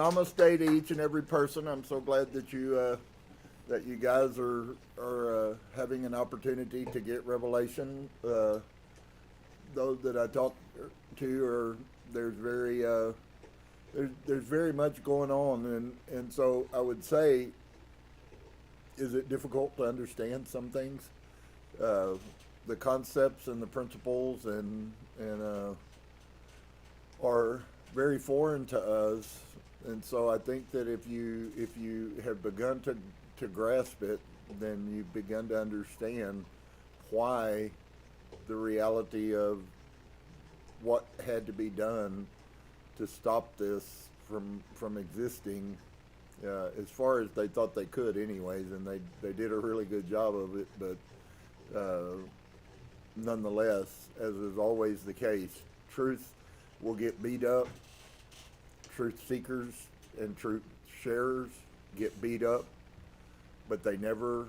namaste to each and every person. I'm so glad that you guys are having an opportunity to get revelation. Those that I talk to are there's very much going on, and so I would say, is it difficult to understand some things, the concepts and the principles and are very foreign to us, and so I think that if you have begun to grasp it, then you've begun to understand why the reality of what had to be done to stop this from existing, as far as they thought they could anyways, and they did a really good job of it, but nonetheless, as is always the case, truth will get beat up, truth seekers and truth sharers get beat up, but they never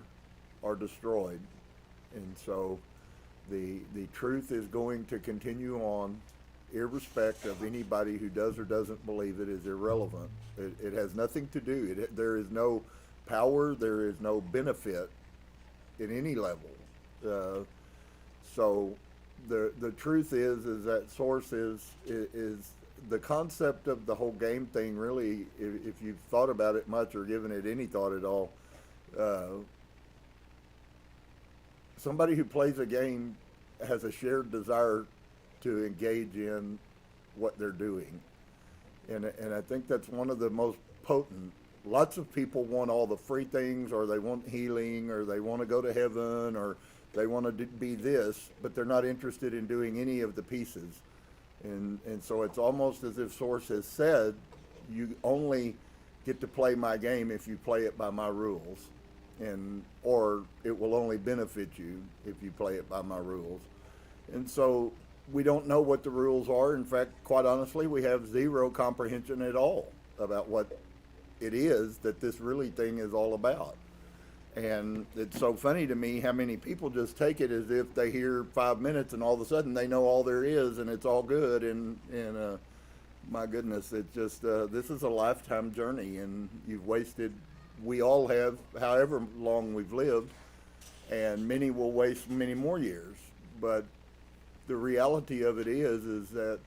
are destroyed. And so the truth is going to continue on, irrespective of anybody who does or doesn't believe it. Is irrelevant. It has nothing to do. There is no power, there is no benefit in any level. So the truth is that source is the concept of the whole game thing. Really, if you've thought about it much or given it any thought at all, somebody who plays a game has a shared desire to engage in what they're doing, and I think that's one of the most potent. Lots of people want all the free things, or they want healing, or they want to go to heaven, or they want to be this, but they're not interested in doing any of the pieces. And so it's almost as if Source has said, you only get to play my game if you play it by my rules, or it will only benefit you if you play it by my rules. And so we don't know what the rules are. In fact, quite honestly, we have zero comprehension at all about what it is that this really thing is all about. And it's so funny to me how many people just take it as if they hear 5 minutes and all of a sudden they know all there is and it's all good. And my goodness, it's just, this is a lifetime journey, and you've wasted, we all have, however long we've lived, and many will waste many more years. But the reality of it is that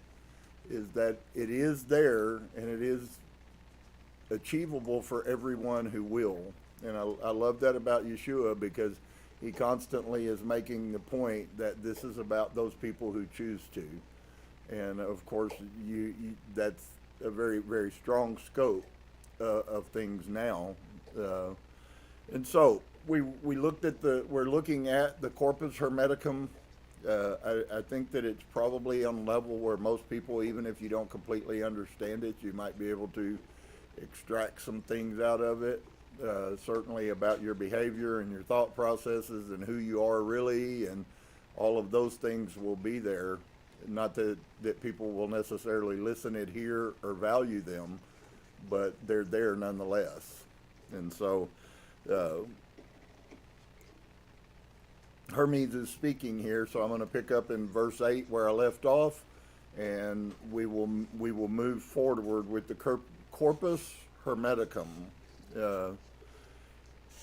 it is there, and it is achievable for everyone who will. And I love that about Yeshua, because he constantly is making the point that this is about those people who choose to. And of course, that's a very, very strong scope of things now. And so we looked at we're looking at the Corpus Hermeticum. I think that it's probably on a level where most people, even if you don't completely understand it, you might be able to extract some things out of it. Certainly about your behavior and your thought processes and who you are really, and all of those things will be there. Not that people will necessarily listen, adhere, or value them, but they're there nonetheless. And so Hermes is speaking here, so I'm going to pick up in verse 8 where I left off, and we will move forward with the Corpus Hermeticum.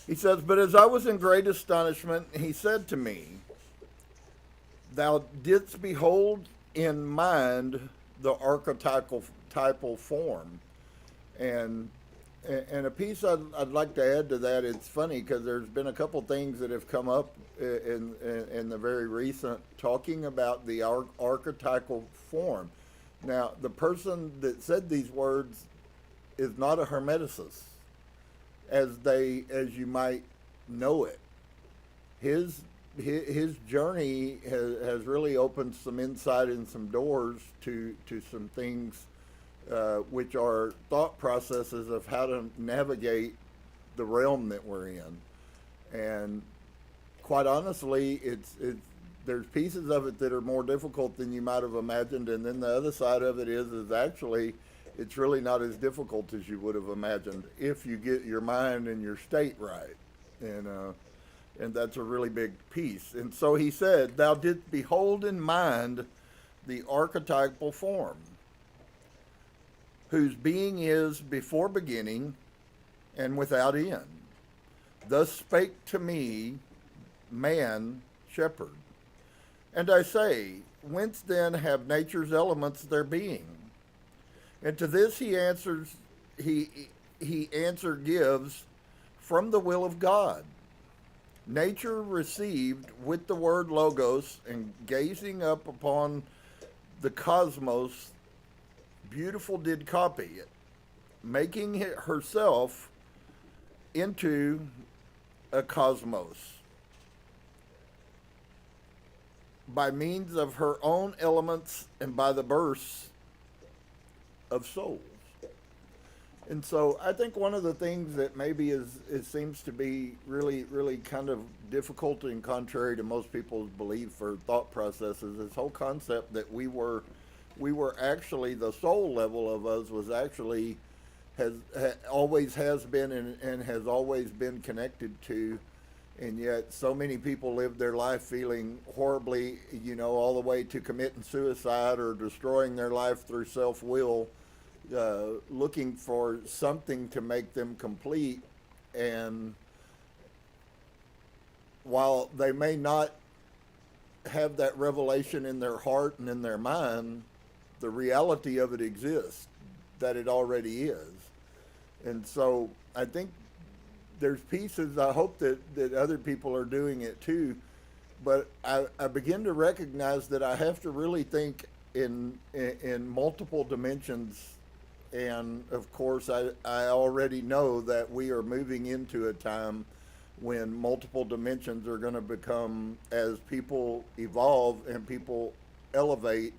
He says, "But as I was in great astonishment, he said to me, Thou didst behold in mind the archetypal form." And a piece I'd like to add to that, it's funny because there's been a couple things that have come up in the very recent talking about the archetypal form. Now, the person that said these words is not a Hermeticist, as you might know it. His journey has really opened some insight and some doors to some things, which are thought processes of how to navigate the realm that we're in. And quite honestly, there's pieces of it that are more difficult than you might have imagined, and then the other side of it is actually it's really not as difficult as you would have imagined if you get your mind and your state right. And that's a really big piece. And so he said, "Thou didst behold in mind the archetypal form." whose being is before beginning and without end. Thus spake to me man, shepherd. And I say, whence then have nature's elements their being? And to this he answers, he answer gives, from the will of God. Nature received with the word logos, and gazing up upon the cosmos, beautiful did copy it, making it herself into a cosmos by means of her own elements and by the bursts of souls. And so I think one of the things that maybe it seems to be really kind of difficult and contrary to most people's belief or thought processes, this whole concept that we were actually, the soul level of us was actually, always has been and has always been connected to, and yet so many people live their life feeling horribly, all the way to committing suicide or destroying their life through self-will, looking for something to make them complete. And while they may not have that revelation in their heart and in their mind, the reality of it exists, that it already is. And so I think there's pieces, I hope that other people are doing it too, but I begin to recognize that I have to really think in multiple dimensions. And of course, I already know that we are moving into a time when multiple dimensions are going to become, as people evolve and people elevate,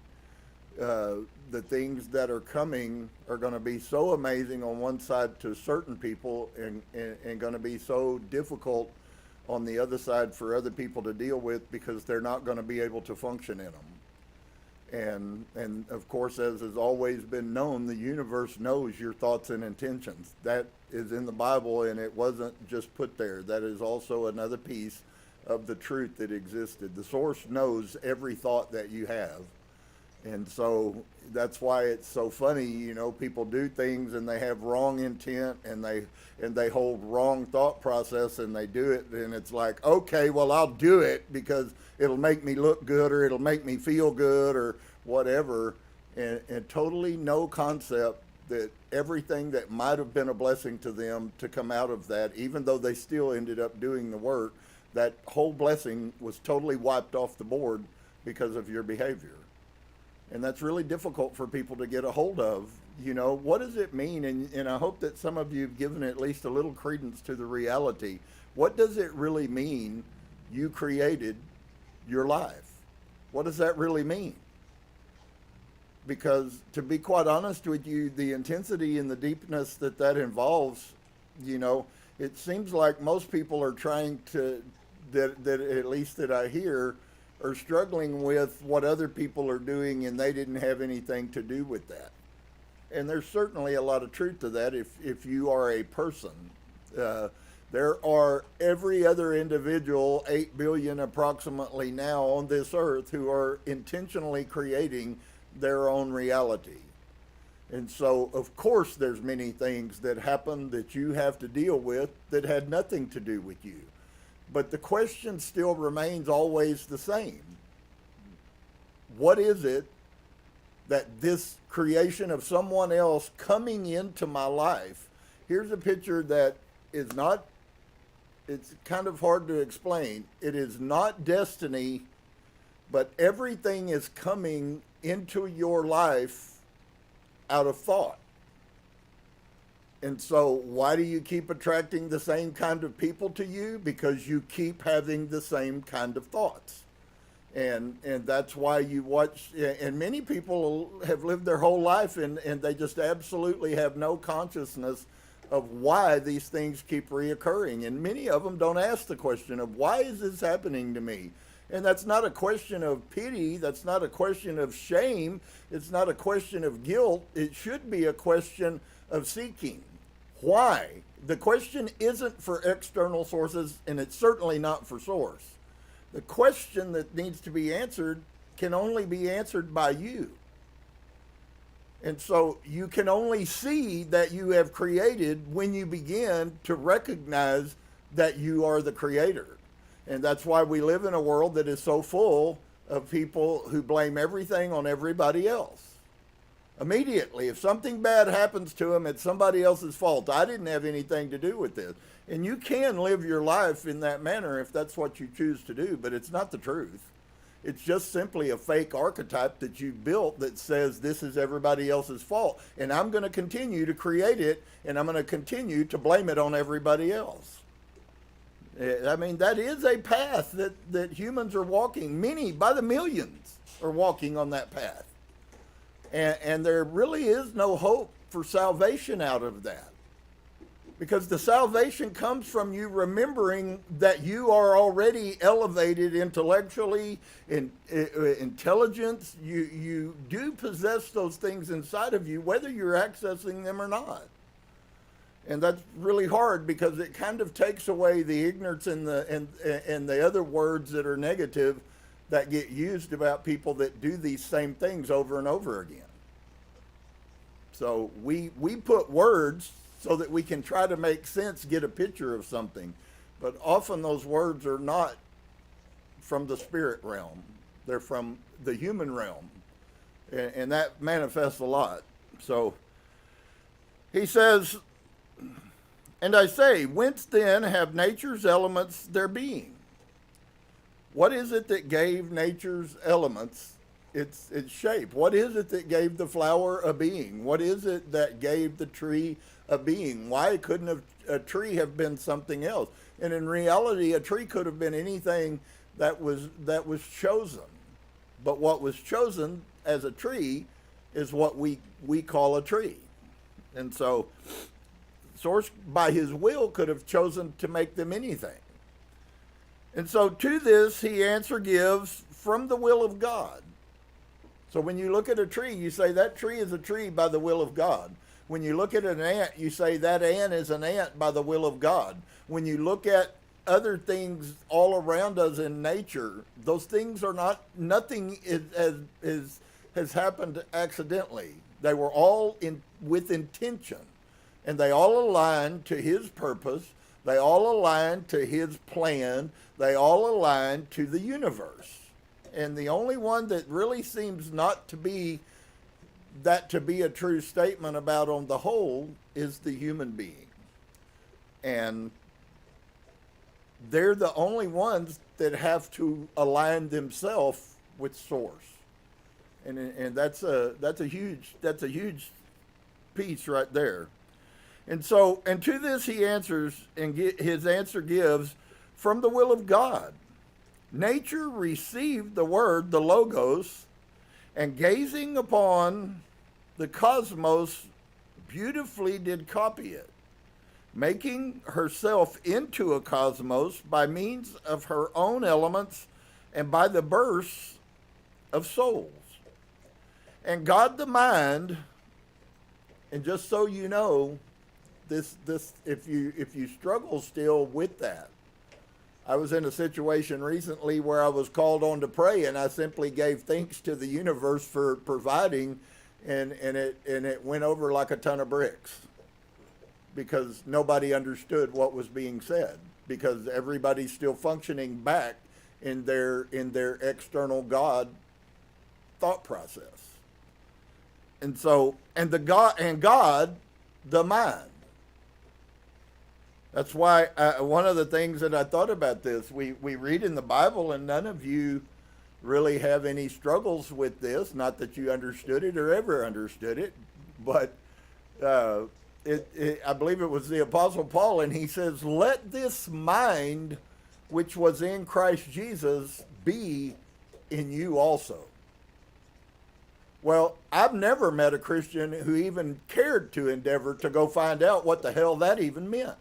the things that are coming are going to be so amazing on one side to certain people, and going to be so difficult on the other side for other people to deal with, because they're not going to be able to function in them. And of course, as has always been known, the universe knows your thoughts and intentions. That is in the Bible, and it wasn't just put there. That is also another piece of the truth that existed. The source knows every thought that you have. And so that's why it's so funny, people do things and they have wrong intent, and they hold wrong thought process, and they do it, and it's like, okay, well, I'll do it because it'll make me look good, or it'll make me feel good, or whatever, and totally no concept that everything that might have been a blessing to them to come out of that, even though they still ended up doing the work, that whole blessing was totally wiped off the board because of your behavior. And that's really difficult for people to get a hold of. What does it mean? And I hope that some of you have given at least a little credence to the reality. What does it really mean you created your life? What does that really mean? Because to be quite honest with you, the intensity and the deepness that involves, it seems like most people are trying to, that at least that I hear, are struggling with what other people are doing, and they didn't have anything to do with that. And there's certainly a lot of truth to that if you are a person. There are every other individual, 8 billion approximately now on this earth, who are intentionally creating their own reality. And so, of course, there's many things that happen that you have to deal with that had nothing to do with you. But the question still remains always the same. What is it that this creation of someone else coming into my life? Here's a picture that is not, it's kind of hard to explain. It is not destiny, but everything is coming into your life out of thought. And so why do you keep attracting the same kind of people to you? Because you keep having the same kind of thoughts. And that's why you watch, and many people have lived their whole life and they just absolutely have no consciousness of why these things keep reoccurring. And many of them don't ask the question of, why is this happening to me? And that's not a question of pity. That's not a question of shame. It's not a question of guilt. It should be a question of seeking. Why? The question isn't for external sources, and it's certainly not for source. The question that needs to be answered can only be answered by you. And so you can only see that you have created when you begin to recognize that you are the creator. And that's why we live in a world that is so full of people who blame everything on everybody else. Immediately, if something bad happens to them, it's somebody else's fault. I didn't have anything to do with this. And you can live your life in that manner if that's what you choose to do, but it's not the truth. It's just simply a fake archetype that you built that says this is everybody else's fault. And I'm going to continue to create it, and I'm going to continue to blame it on everybody else. I mean, that is a path that humans are walking. Many, by the millions, are walking on that path. And there really is no hope for salvation out of that. Because the salvation comes from you remembering that you are already elevated intellectually, in intelligence. You do possess those things inside of you, whether you're accessing them or not. And that's really hard because it kind of takes away the ignorance and the other words that are negative that get used about people that do these same things over and over again. So we put words so that we can try to make sense, get a picture of something. But often those words are not from the spirit realm. They're from the human realm. And that manifests a lot. So he says, and I say, whence then have nature's elements their being? What is it that gave nature's elements its shape? What is it that gave the flower a being? What is it that gave the tree a being? Why couldn't a tree have been something else? And in reality, a tree could have been anything that was chosen. But what was chosen as a tree is what we call a tree. And so Source, by his will, could have chosen to make them anything. And so to this, he answer gives from the will of God. So when you look at a tree, you say that tree is a tree by the will of God. When you look at an ant, you say that ant is an ant by the will of God. When you look at other things all around us in nature, those things are not, nothing has happened accidentally. They were all with intention. And they all align to his purpose. They all align to his plan. They all align to the universe. And the only one that really seems not to be a true statement about on the whole is the human being. And they're the only ones that have to align themselves with source. And that's a huge piece right there. And so, and to this he answers, and his answer gives, from the will of God. Nature received the word, the logos, and gazing upon the cosmos, beautifully did copy it, making herself into a cosmos by means of her own elements and by the bursts of souls. And God the mind, and just so you know, this if you struggle still with that, I was in a situation recently where I was called on to pray, and I simply gave thanks to the universe for providing, and it went over like a ton of bricks, because nobody understood what was being said, because everybody's still functioning back in their external God thought process. And so, and God the mind. That's why one of the things that I thought about this, we read in the Bible, and none of you really have any struggles with this. Not that you understood it or ever understood it, but I believe it was the Apostle Paul, and he says, let this mind which was in Christ Jesus be in you also. Well, I've never met a Christian who even cared to endeavor to go find out what the hell that even meant.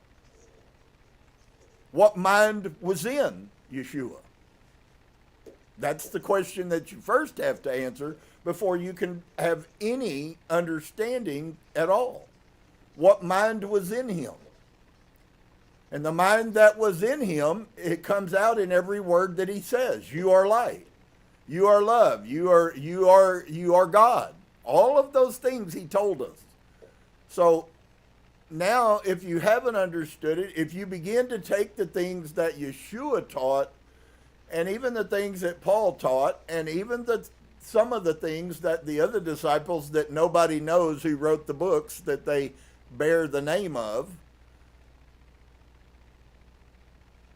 What mind was in Yeshua? That's the question that you first have to answer before you can have any understanding at all. What mind was in him? And the mind that was in him, it comes out in every word that he says. You are light. You are love. You are God. All of those things he told us. So now, if you haven't understood it, if you begin to take the things that Yeshua taught, and even the things that Paul taught, and even some of the things that the other disciples that nobody knows who wrote the books that they bear the name of,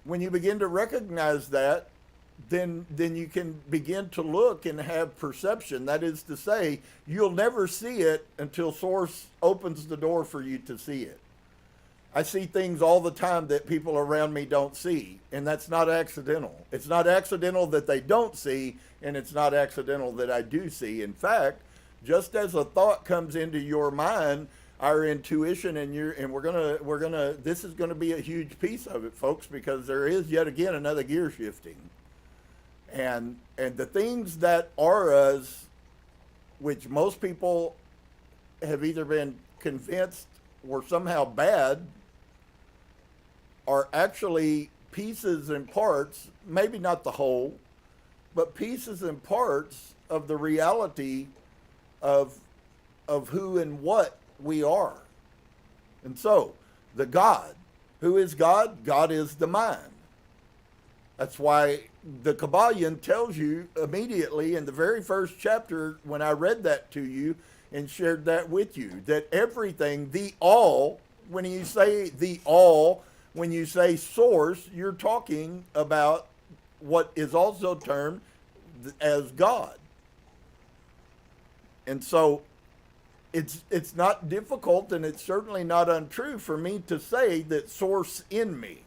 when you begin to recognize that, then you can begin to look and have perception. That is to say, you'll never see it until Source opens the door for you to see it. I see things all the time that people around me don't see, and that's not accidental. It's not accidental that they don't see, and it's not accidental that I do see. In fact, just as a thought comes into your mind, our intuition and we're gonna this is gonna be a huge piece of it, folks, because there is yet again another gear shifting. And the things that are us, which most people have either been convinced were somehow bad, are actually pieces and parts, maybe not the whole, but pieces and parts of the reality of who and what we are. And so, the God, who is God? God is the mind. That's why the Kabbalion tells you immediately in the very first chapter when I read that to you and shared that with you, that everything, the all, when you say the all, when you say source, you're talking about what is also termed as God. And so it's not difficult, and it's certainly not untrue for me to say that source in me,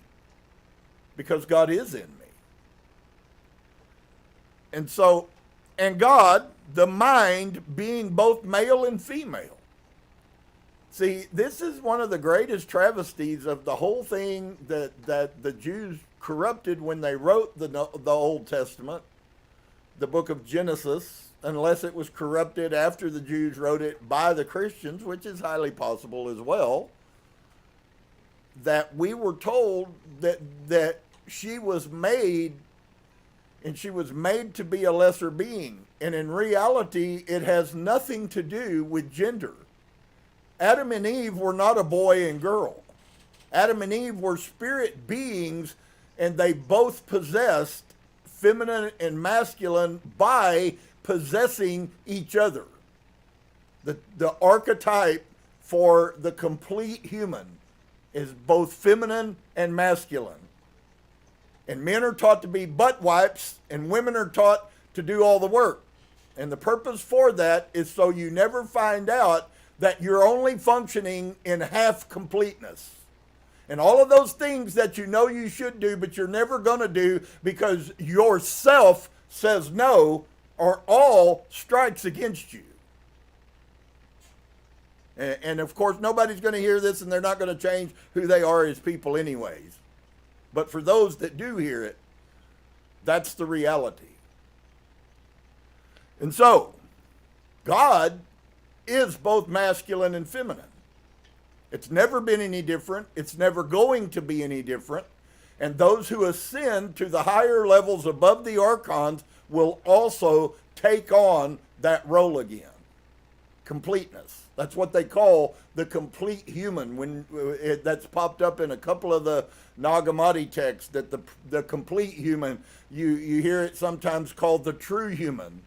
because God is in me. And so, and God, the mind, being both male and female. See, this is one of the greatest travesties of the whole thing that the Jews corrupted when they wrote the Old Testament, the book of Genesis, unless it was corrupted after the Jews wrote it by the Christians, which is highly possible as well, that we were told that she was made, and she was made to be a lesser being. And in reality, it has nothing to do with gender. Adam and Eve were not a boy and girl. Adam and Eve were spirit beings, and they both possessed feminine and masculine by possessing each other. The archetype for the complete human is both feminine and masculine. And men are taught to be butt wipes, and women are taught to do all the work. And the purpose for that is so you never find out that you're only functioning in half completeness. And all of those things that you know you should do, but you're never going to do because yourself says no, are all strikes against you. And of course, nobody's going to hear this, and they're not going to change who they are as people anyways. But for those that do hear it, that's the reality. And so, God is both masculine and feminine. It's never been any different. It's never going to be any different. And those who ascend to the higher levels above the archons will also take on that role again. Completeness. That's what they call the complete human. That's popped up in a couple of the Nag Hammadi texts, that the complete human, you hear it sometimes called the true human.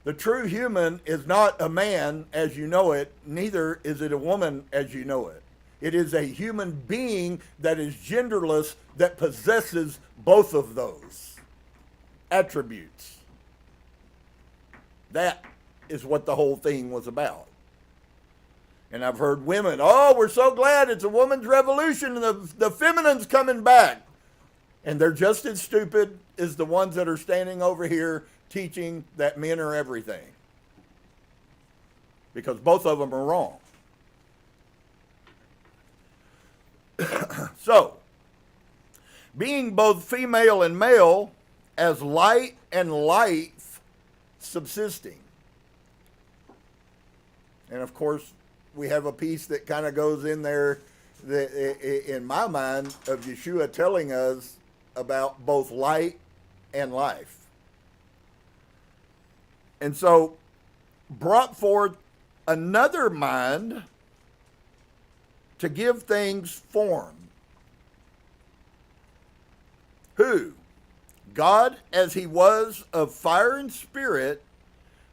The true human is not a man as you know it, neither is it a woman as you know it. It is a human being that is genderless, that possesses both of those attributes. That is what the whole thing was about. And I've heard women, oh, we're so glad it's a woman's revolution and the feminine's coming back. And they're just as stupid as the ones that are standing over here teaching that men are everything. Because both of them are wrong. So, being both female and male, as light and life subsisting. And of course, we have a piece that kind of goes in there that, in my mind, of Yeshua telling us about both light and life. And so brought forth another mind to give things form. Who? God, as he was of fire and spirit,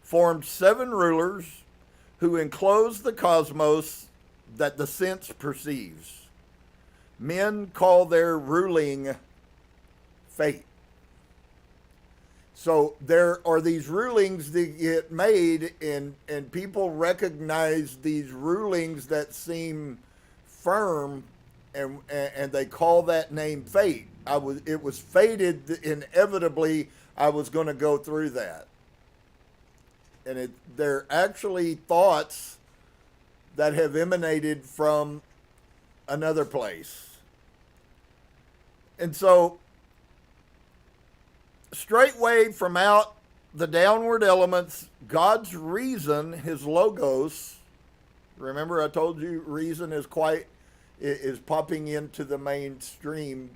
formed 7 rulers who enclose the cosmos that the sense perceives. Men call their ruling fate. So there are these rulings that get made, and people recognize these rulings that seem firm, and they call that name fate. It was fated inevitably I was going to go through that. And they're actually thoughts that have emanated from another place. And so, straightway from out the downward elements, God's reason, his logos, remember I told you reason is popping into the mainstream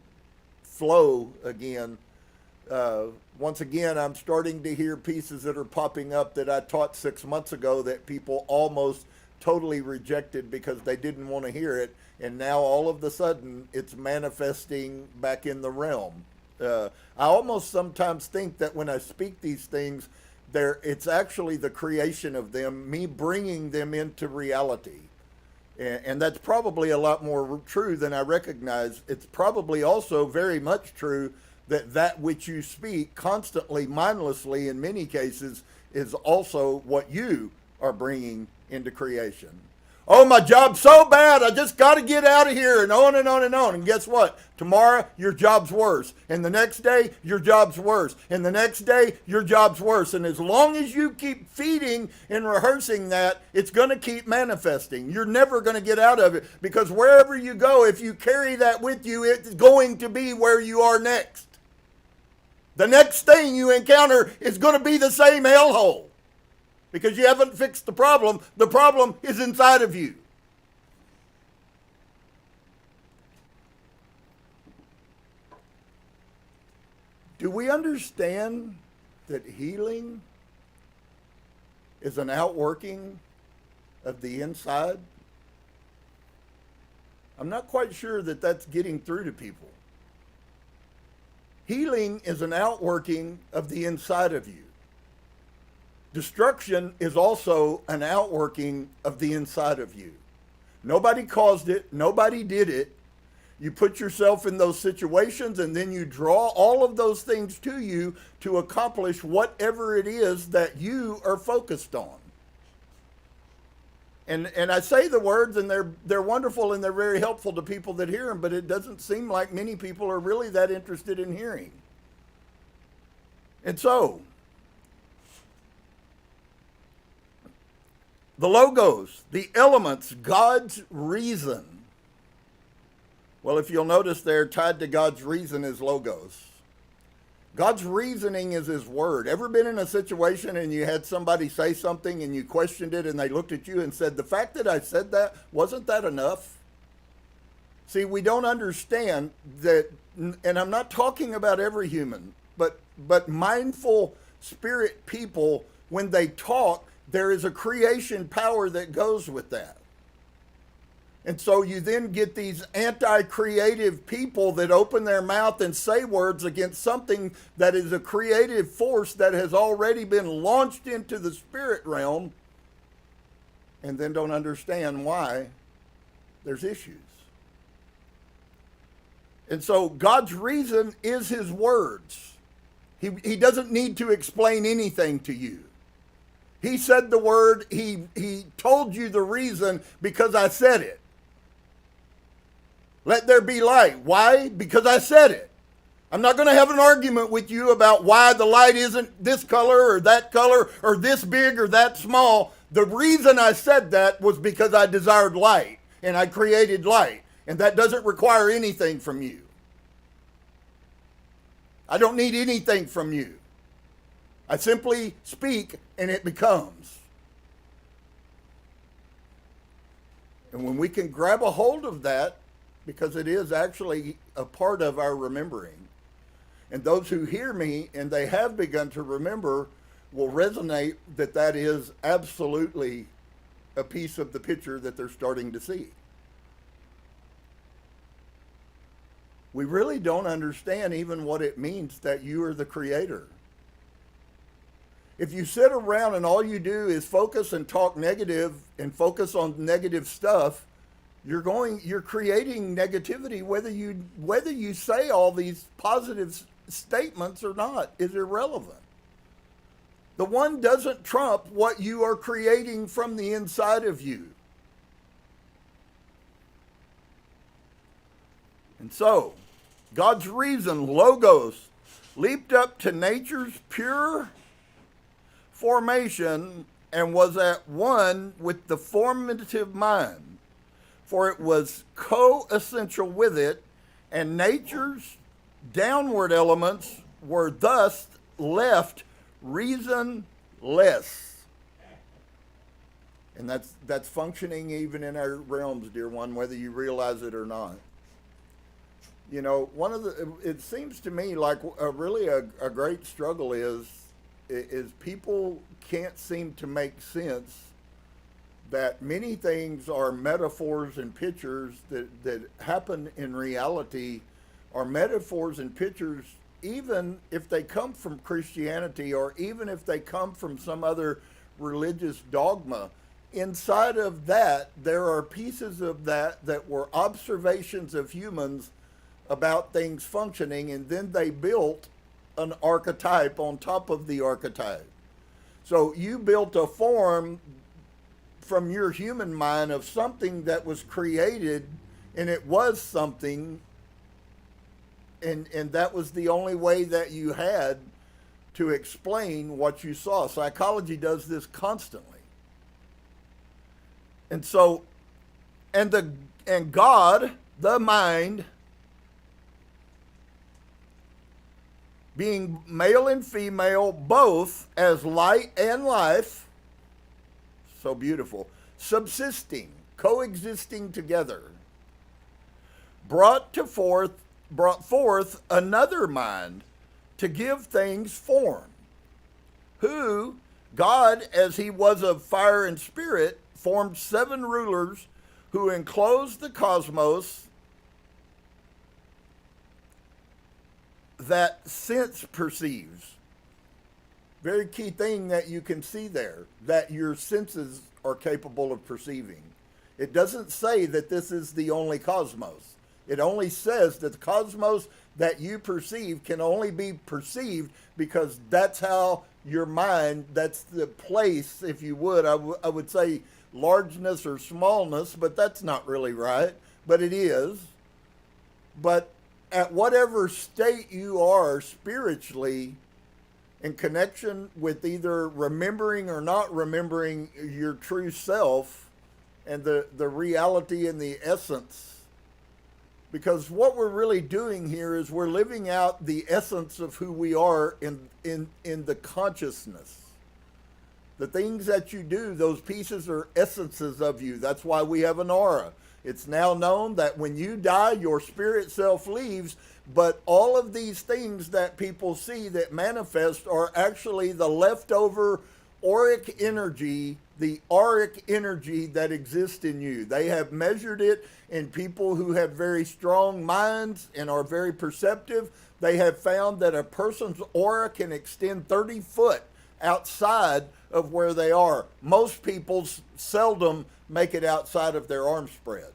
flow again. Once again, I'm starting to hear pieces that are popping up that I taught 6 months ago that people almost totally rejected because they didn't want to hear it. And now all of a sudden it's manifesting back in the realm. I almost sometimes think that when I speak these things, it's actually the creation of them, me bringing them into reality. And that's probably a lot more true than I recognize. It's probably also very much true that which you speak constantly, mindlessly, in many cases, is also what you are bringing into creation. Oh, my job's so bad, I just got to get out of here, and on and on and on. And guess what? Tomorrow, your job's worse. And the next day, your job's worse. And the next day, your job's worse. And as long as you keep feeding and rehearsing that, it's going to keep manifesting. You're never going to get out of it, because wherever you go, if you carry that with you, it's going to be where you are next. The next thing you encounter is going to be the same hellhole, because you haven't fixed the problem. The problem is inside of you. Do we understand that healing is an outworking of the inside? I'm not quite sure that that's getting through to people. Healing is an outworking of the inside of you. Destruction is also an outworking of the inside of you. Nobody caused it. Nobody did it. You put yourself in those situations, and then you draw all of those things to you to accomplish whatever it is that you are focused on. And I say the words, and they're wonderful, and they're very helpful to people that hear them, but it doesn't seem like many people are really that interested in hearing. And so, the logos, the elements, God's reason. Well, if you'll notice there, tied to God's reason is logos. God's reasoning is his word. Ever been in a situation and you had somebody say something and you questioned it and they looked at you and said, the fact that I said that, wasn't that enough? See, we don't understand that, and I'm not talking about every human, but mindful spirit people, when they talk, there is a creation power that goes with that. And so you then get these anti-creative people that open their mouth and say words against something that is a creative force that has already been launched into the spirit realm, and then don't understand why there's issues. And so God's reason is his words. He doesn't need to explain anything to you. He said the word, he told you the reason because I said it. Let there be light. Why? Because I said it. I'm not going to have an argument with you about why the light isn't this color or this big or that small. The reason I said that was because I desired light and I created light. And that doesn't require anything from you. I don't need anything from you. I simply speak and it becomes. And when we can grab a hold of that, because it is actually a part of our remembering. And those who hear me and they have begun to remember will resonate that that is absolutely a piece of the picture that they're starting to see. We really don't understand even what it means that you are the creator. If you sit around and all you do is focus and talk negative and focus on negative stuff, you're creating negativity whether you say all these positive statements or not is irrelevant. The one doesn't trump what you are creating from the inside of you. And so, God's reason, logos, leaped up to nature's pure formation and was at one with the formative mind, for it was co-essential with it, and nature's downward elements were thus left reasonless. And that's functioning even in our realms, dear one, whether you realize it or not. You know, it seems to me like a great struggle is people can't seem to make sense that many things are metaphors and pictures that happen in reality are metaphors and pictures, even if they come from Christianity or even if they come from some other religious dogma. Inside of that, there are pieces of that were observations of humans about things functioning, and then they built an archetype on top of the archetype. So you built a form from your human mind of something that was created, and it was something, and that was the only way that you had to explain what you saw. Psychology does this constantly. And so, and God, the mind, being male and female, both as light and life, so beautiful, subsisting, coexisting together, brought forth another mind to give things form, who, God, as he was of fire and spirit, formed 7 rulers who enclosed the cosmos that sense perceives. Very key thing that you can see there, that your senses are capable of perceiving. It doesn't say that this is the only cosmos. It only says that the cosmos that you perceive can only be perceived because that's how your mind, that's the place, if you would, I would say largeness or smallness, but that's not really right, but it is. But at whatever state you are spiritually, in connection with either remembering or not remembering your true self and the reality and the essence. Because what we're really doing here is we're living out the essence of who we are in the consciousness. The things that you do, those pieces are essences of you. That's why we have an aura. It's now known that when you die, your spirit self leaves, but all of these things that people see that manifest are actually the leftover auric energy, the auric energy that exists in you. They have measured it in people who have very strong minds and are very perceptive. They have found that a person's aura can extend 30 foot outside of where they are. Most people seldom make it outside of their arm spread.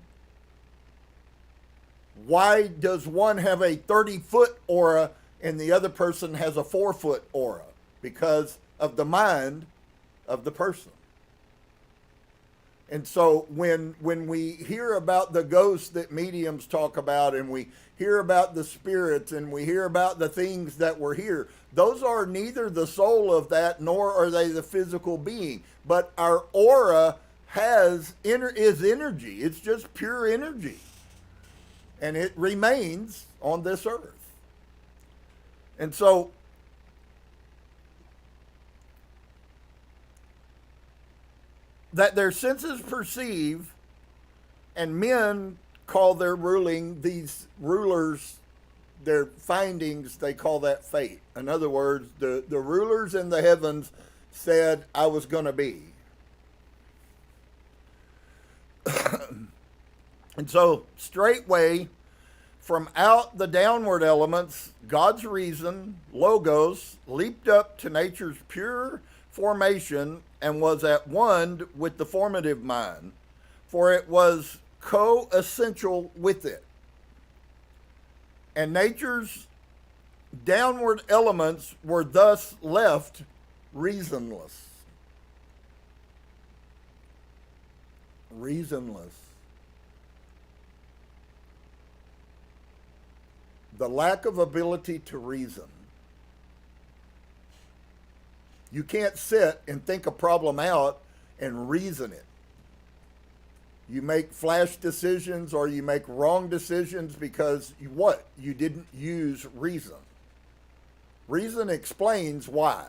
Why does one have a 30-foot aura and the other person has a 4-foot aura? Because of the mind of the person. And so when we hear about the ghosts that mediums talk about, and we hear about the spirits, and we hear about the things that were here, those are neither the soul of that nor are they the physical being. But our aura is energy. It's just pure energy. And it remains on this earth. And so that their senses perceive, and men call their ruling, these rulers, their findings, they call that fate. In other words, the rulers in the heavens said, I was going to be. And so, straightway, from out the downward elements, God's reason, logos, leaped up to nature's pure formation and was at one with the formative mind, for it was co-essential with it. And nature's downward elements were thus left reasonless. Reasonless. The lack of ability to reason. You can't sit and think a problem out and reason it. You make flash decisions or you make wrong decisions because you didn't use reason. Reason explains why.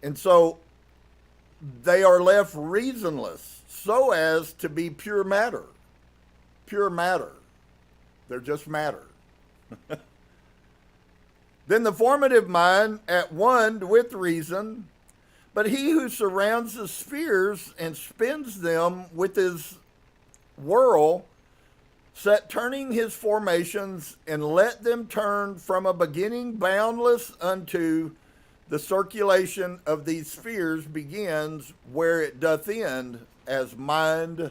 And so they are left reasonless so as to be pure matter. Pure matter. They're just matter. Then the formative mind at one with reason, but he who surrounds the spheres and spins them with his whirl, set turning his formations and let them turn from a beginning boundless unto the circulation of these spheres begins where it doth end, as mind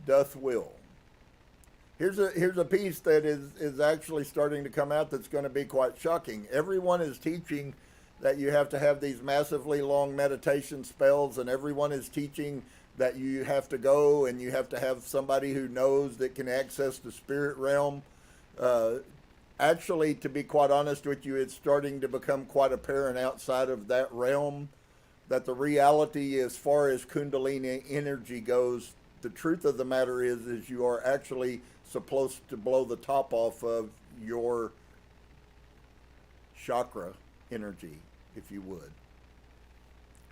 doth will. Here's a piece that is actually starting to come out that's going to be quite shocking. Everyone is teaching that you have to have these massively long meditation spells, and everyone is teaching that you have to go and you have to have somebody who knows that can access the spirit realm. Actually, to be quite honest with you, it's starting to become quite apparent outside of that realm that the reality as far as Kundalini energy goes, the truth of the matter is you are actually supposed to blow the top off of your chakra energy, if you would.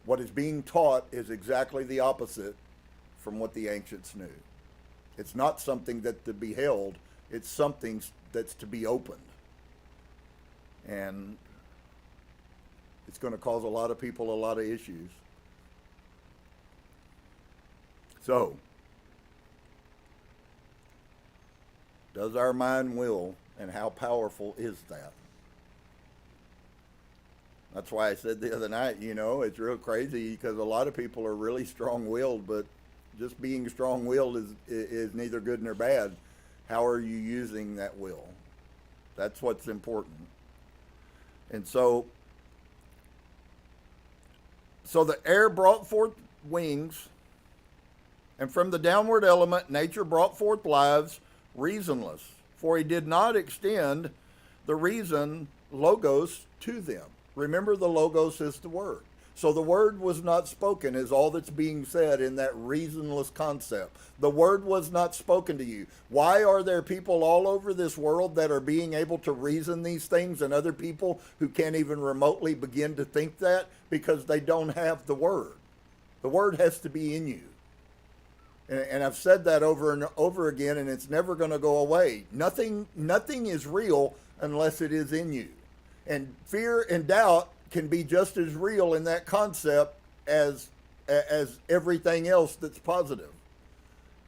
What is being taught is exactly the opposite from what the ancients knew. It's not something that to be held, it's something that's to be opened. And it's going to cause a lot of people a lot of issues. So, does our mind will, and how powerful is that? That's why I said the other night, it's real crazy because a lot of people are really strong-willed, but just being strong-willed is neither good nor bad. How are you using that will? That's what's important. And so the air brought forth wings, and from the downward element, nature brought forth lives, reasonless, for he did not extend the reason, logos, to them. Remember, the logos is the word. So the word was not spoken is all that's being said in that reasonless concept. The word was not spoken to you. Why are there people all over this world that are being able to reason these things and other people who can't even remotely begin to think that? Because they don't have the word. The word has to be in you. And I've said that over and over again, and it's never going to go away. Nothing is real unless it is in you. And fear and doubt can be just as real in that concept as everything else that's positive.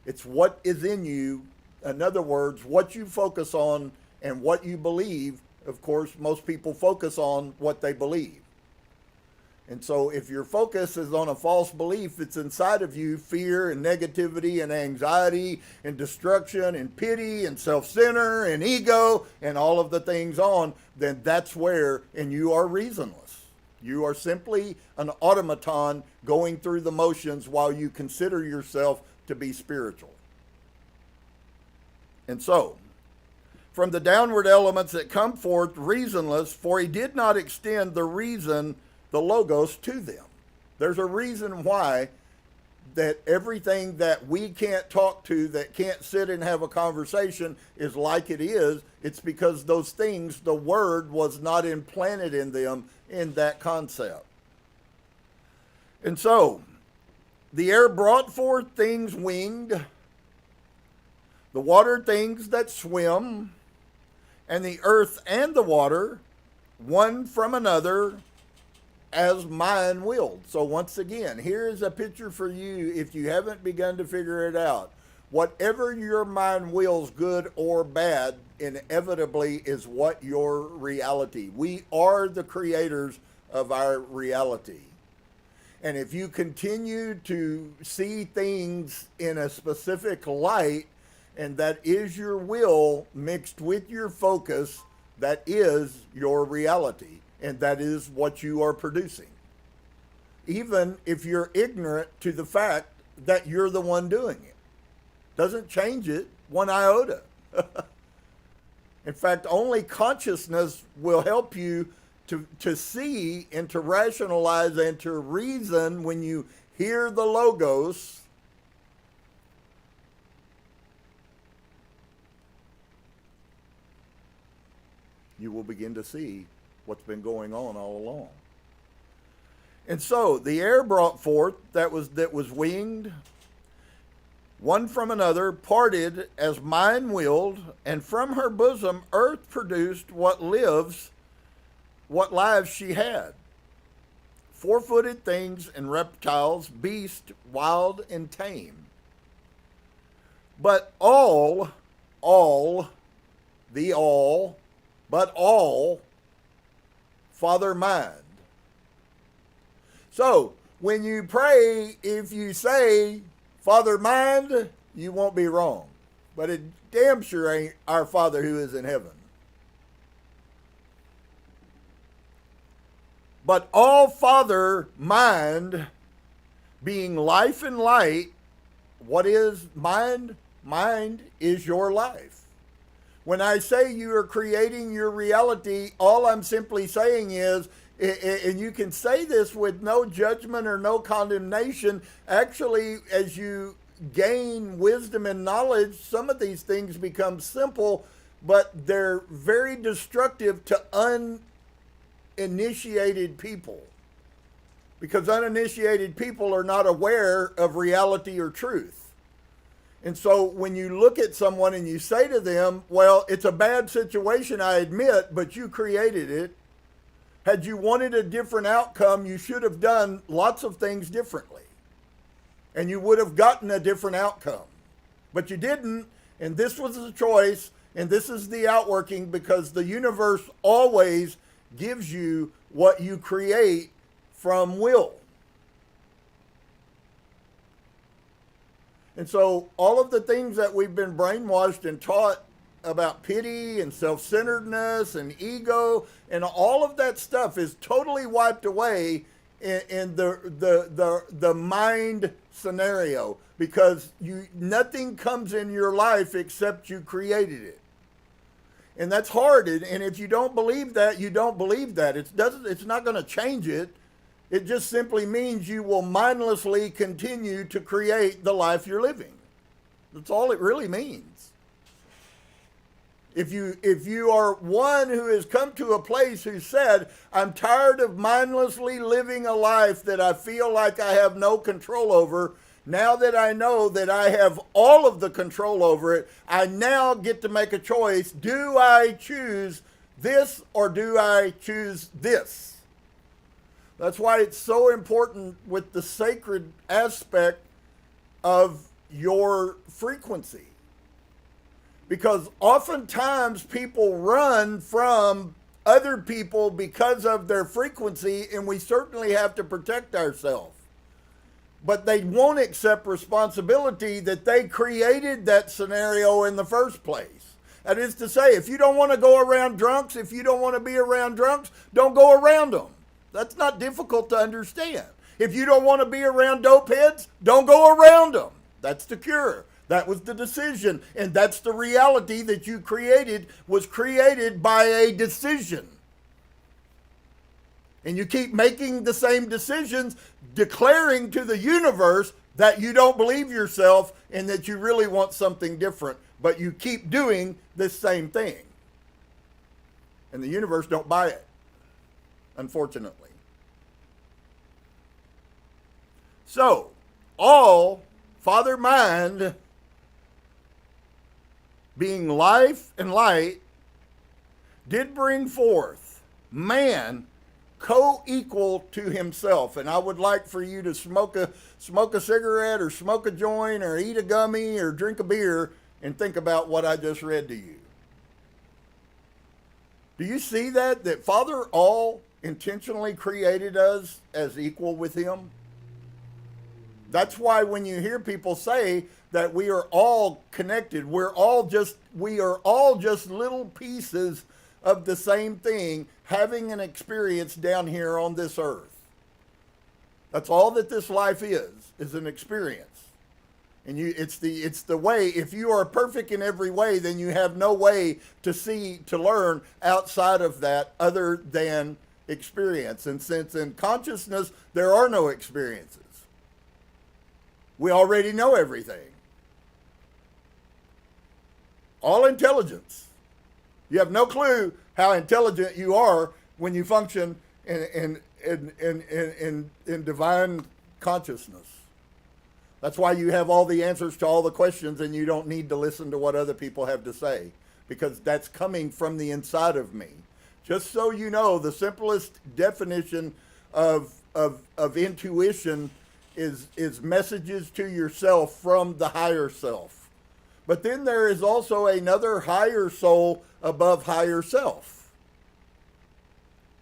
It's what is in you. In other words, what you focus on and what you believe. Of course, most people focus on what they believe. And so if your focus is on a false belief that's inside of you, fear and negativity and anxiety and destruction and pity and self-centered and ego and all of the things on, then that's where, and you are reasonless. You are simply an automaton going through the motions while you consider yourself to be spiritual. And so, from the downward elements that come forth reasonless, for he did not extend the reason, the logos, to them. There's a reason why that everything that we can't talk to, that can't sit and have a conversation, is like it is. It's because those things, the word was not implanted in them in that concept. And so, the air brought forth things winged, the water things that swim, and the earth and the water, one from another, as mind willed. So once again, here is a picture for you if you haven't begun to figure it out. Whatever your mind wills, good or bad, inevitably is what your reality. We are the creators of our reality. And if you continue to see things in a specific light, and that is your will mixed with your focus, that is your reality. And that is what you are producing. Even if you're ignorant to the fact that you're the one doing it. Doesn't change it one iota. In fact, only consciousness will help you to see and to rationalize and to reason when you hear the logos. You will begin to see what's been going on all along. And so the air brought forth that was winged, one from another, parted as mind willed, and from her bosom earth produced what lives what lives she had. 4-footed things and reptiles, beasts, wild and tame. But all, Father mind. So, when you pray, if you say, Father mind, you won't be wrong. But it damn sure ain't our Father who is in heaven. But all Father mind, being life and light, what is mind? Mind is your life. When I say you are creating your reality, all I'm simply saying is, and you can say this with no judgment or no condemnation, actually, as you gain wisdom and knowledge, some of these things become simple, but they're very destructive to uninitiated people. Because uninitiated people are not aware of reality or truth. And so when you look at someone and you say to them, well, it's a bad situation, I admit, but you created it. Had you wanted a different outcome, you should have done lots of things differently. And you would have gotten a different outcome. But you didn't, and this was the choice, and this is the outworking, because the universe always gives you what you create from will. And so all of the things that we've been brainwashed and taught about pity and self-centeredness and ego and all of that stuff is totally wiped away in the mind scenario, because nothing comes in your life except you created it. And that's hard. And if you don't believe that, you don't believe that. It's not going to change it. It just simply means you will mindlessly continue to create the life you're living. That's all it really means. If you are one who has come to a place who said, I'm tired of mindlessly living a life that I feel like I have no control over, now that I know that I have all of the control over it, I now get to make a choice. Do I choose this or do I choose this? That's why it's so important with the sacred aspect of your frequency. Because oftentimes people run from other people because of their frequency, and we certainly have to protect ourselves. But they won't accept responsibility that they created that scenario in the first place. That is to say, if you don't want to go around drunks, if you don't want to be around drunks, don't go around them. That's not difficult to understand. If you don't want to be around dope heads, don't go around them. That's the cure. That was the decision. And that's the reality that you created, was created by a decision. And you keep making the same decisions, declaring to the universe that you don't believe yourself and that you really want something different. But you keep doing this same thing. And the universe don't buy it, unfortunately. So, all Father Mind, being life and light, did bring forth man co-equal to himself. And I would like for you to smoke a cigarette or smoke a joint or eat a gummy or drink a beer and think about what I just read to you. Do you see that Father all intentionally created us as equal with him? That's why when you hear people say that we are all connected, we are all just little pieces of the same thing, having an experience down here on this earth. That's all that this life is an experience. And it's the way, if you are perfect in every way, then you have no way to learn outside of that other than experience. And since in consciousness there are no experiences, we already know everything. All intelligence. You have no clue how intelligent you are when you function in divine consciousness. That's why you have all the answers to all the questions and you don't need to listen to what other people have to say, because that's coming from the inside of me. Just so you know, the simplest definition of intuition is messages to yourself from the higher self. But then there is also another higher soul above higher self.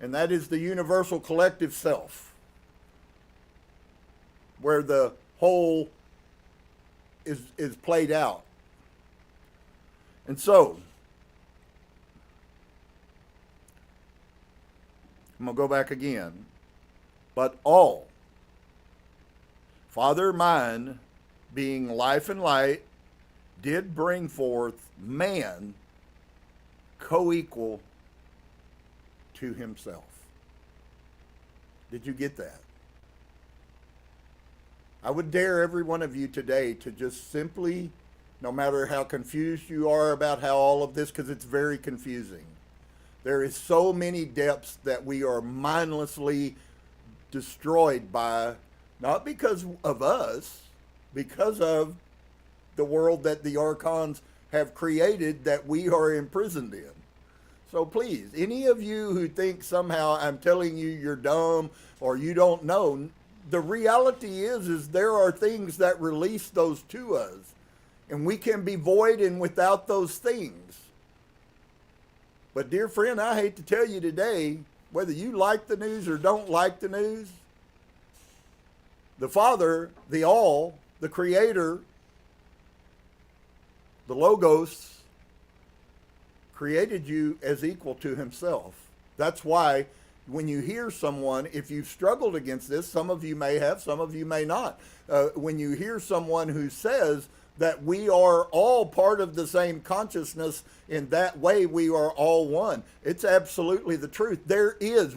And that is the universal collective self, where the whole is played out. And so, I'm going to go back again. But all, Father mine, being life and light, did bring forth man co-equal to himself. Did you get that? I would dare every one of you today to just simply, no matter how confused you are about how all of this, because it's very confusing. There is so many depths that we are mindlessly destroyed by, not because of us, because of the world that the archons have created that we are imprisoned in. So please, any of you who think somehow I'm telling you you're dumb or you don't know, the reality is there are things that release those to us, and we can be void and without those things. But dear friend, I hate to tell you today, whether you like the news or don't like the news, the Father, the All, the Creator, the Logos, created you as equal to himself. That's why when you hear someone, if you've struggled against this, some of you may have, some of you may not. When you hear someone who says that we are all part of the same consciousness, in that way we are all one, it's absolutely the truth.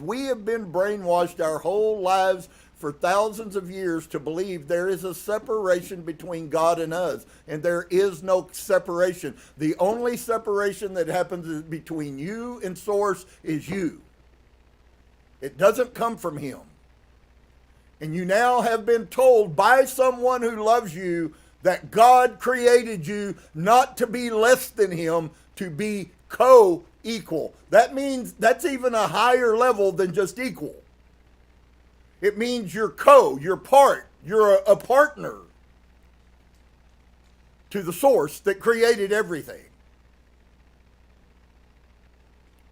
We have been brainwashed our whole lives for thousands of years to believe there is a separation between God and us, and there is no separation. The only separation that happens between you and Source is you. It doesn't come from him. And you now have been told by someone who loves you that God created you not to be less than him, to be co-equal. That means that's even a higher level than just equal. It means you're you're part, you're a partner to the source that created everything.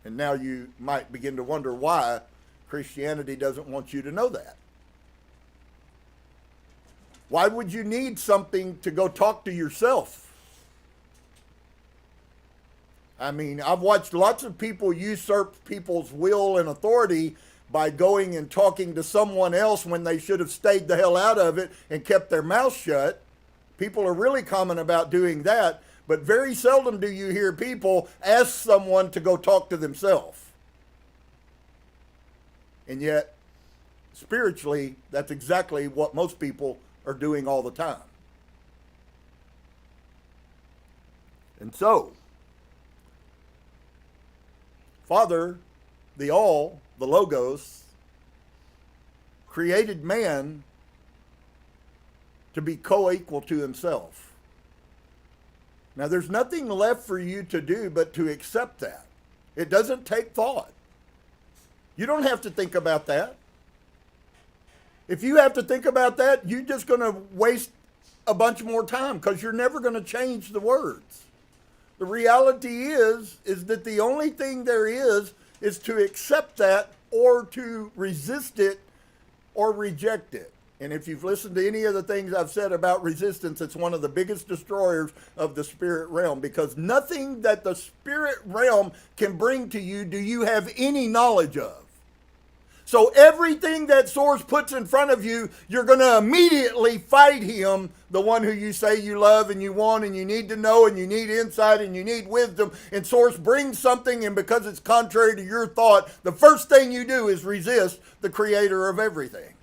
And now you might begin to wonder why Christianity doesn't want you to know that. Why would you need something to go talk to yourself? I mean, I've watched lots of people usurp people's will and authority by going and talking to someone else when they should have stayed the hell out of it and kept their mouth shut. People are really common about doing that, but very seldom do you hear people ask someone to go talk to themselves. And yet, spiritually, that's exactly what most people are doing all the time. And so, Father, the All, the Logos, created man to be co-equal to himself. Now, there's nothing left for you to do but to accept that. It doesn't take thought. You don't have to think about that. If you have to think about that, you're just going to waste a bunch more time because you're never going to change the words. The reality is that the only thing there is to accept that or to resist it or reject it. And if you've listened to any of the things I've said about resistance, it's one of the biggest destroyers of the spirit realm, because nothing that the spirit realm can bring to you do you have any knowledge of. So everything that source puts in front of you, you're going to immediately fight him, the one who you say you love and you want and you need to know and you need insight and you need wisdom. And source brings something, and because it's contrary to your thought, the first thing you do is resist the creator of everything.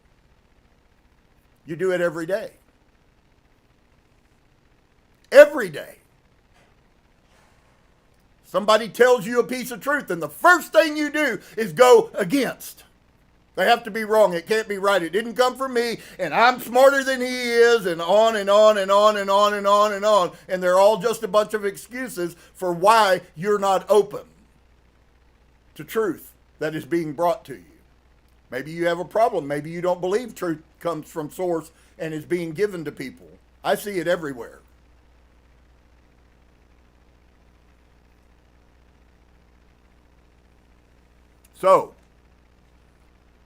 You do it every day. Every day. Somebody tells you a piece of truth, and the first thing you do is go against. They have to be wrong. It can't be right. It didn't come from me, and I'm smarter than he is, and on and on and on and on and on and on. And they're all just a bunch of excuses for why you're not open to truth that is being brought to you. Maybe you have a problem. Maybe you don't believe truth comes from source and is being given to people. I see it everywhere. So,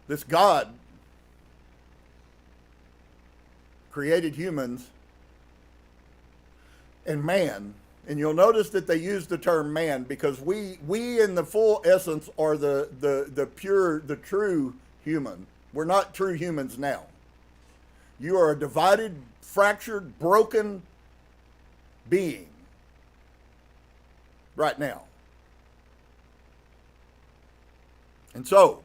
this God created humans and man, and you'll notice that they use the term man because we in the full essence are the pure, the true human. We're not true humans now. You are a divided, fractured, broken being right now. And so,